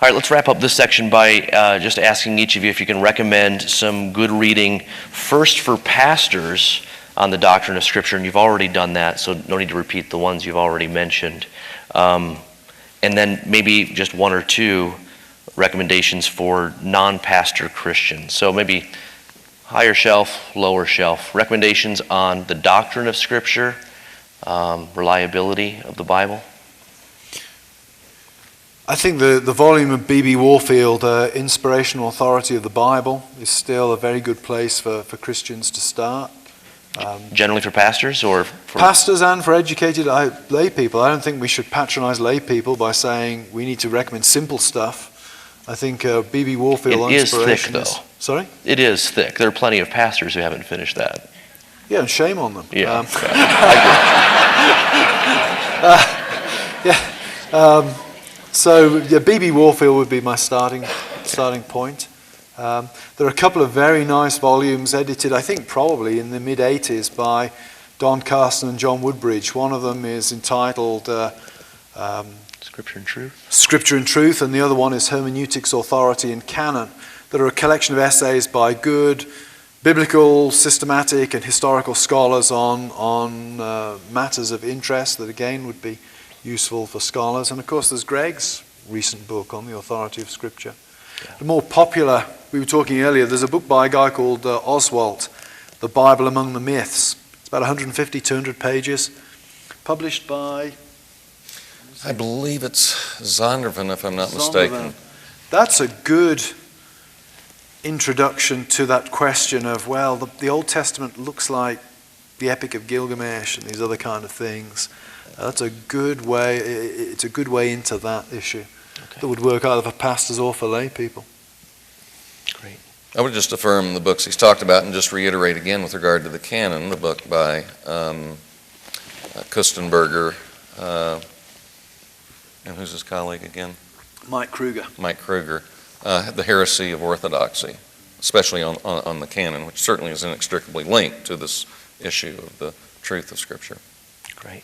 All right, let's wrap up this section by just asking each of you if you can recommend some good reading, first for pastors on the doctrine of Scripture, and you've already done that, so no need to repeat the ones you've already mentioned. And then maybe just one or two recommendations for non-pastor Christians. So maybe higher shelf, lower shelf. Recommendations on the doctrine of Scripture, reliability of the Bible. I think the volume of B.B. Warfield, Inspirational Authority of the Bible, is still a very good place for Christians to start. Generally for pastors or for... Pastors and for educated lay people. I don't think we should patronize lay people by saying we need to recommend simple stuff. I think B.B. Warfield Inspiration is thick, though. Sorry? It is thick. There are plenty of pastors who haven't finished that. Yeah, and shame on them. Yeah. So B.B. Warfield would be my starting point. There are a couple of very nice volumes edited, I think probably in the mid-'80s by Don Carson and John Woodbridge. One of them is entitled Scripture and Truth. Scripture and Truth, and the other one is Hermeneutics, Authority, and Canon. That are a collection of essays by good biblical, systematic, and historical scholars on matters of interest that again would be useful for scholars. And of course there's Greg's recent book on the authority of Scripture. Yeah. The more popular, we were talking earlier, there's a book by a guy called Oswalt, The Bible Among the Myths. It's about 150, 200 pages, published by... I believe it's Zondervan, if I'm not mistaken. That's a good introduction to that question of, well, the Old Testament looks like the Epic of Gilgamesh and these other kind of things. That's a good way, it's a good way into that issue. Okay. That would work either for pastors or for lay people. Great. I would just affirm the books he's talked about and just reiterate again with regard to the canon, the book by Kustenberger, and who's his colleague again? Mike Kruger. Mike Kruger. The Heresy of Orthodoxy, especially on the canon, which certainly is inextricably linked to this issue of the truth of Scripture. Great.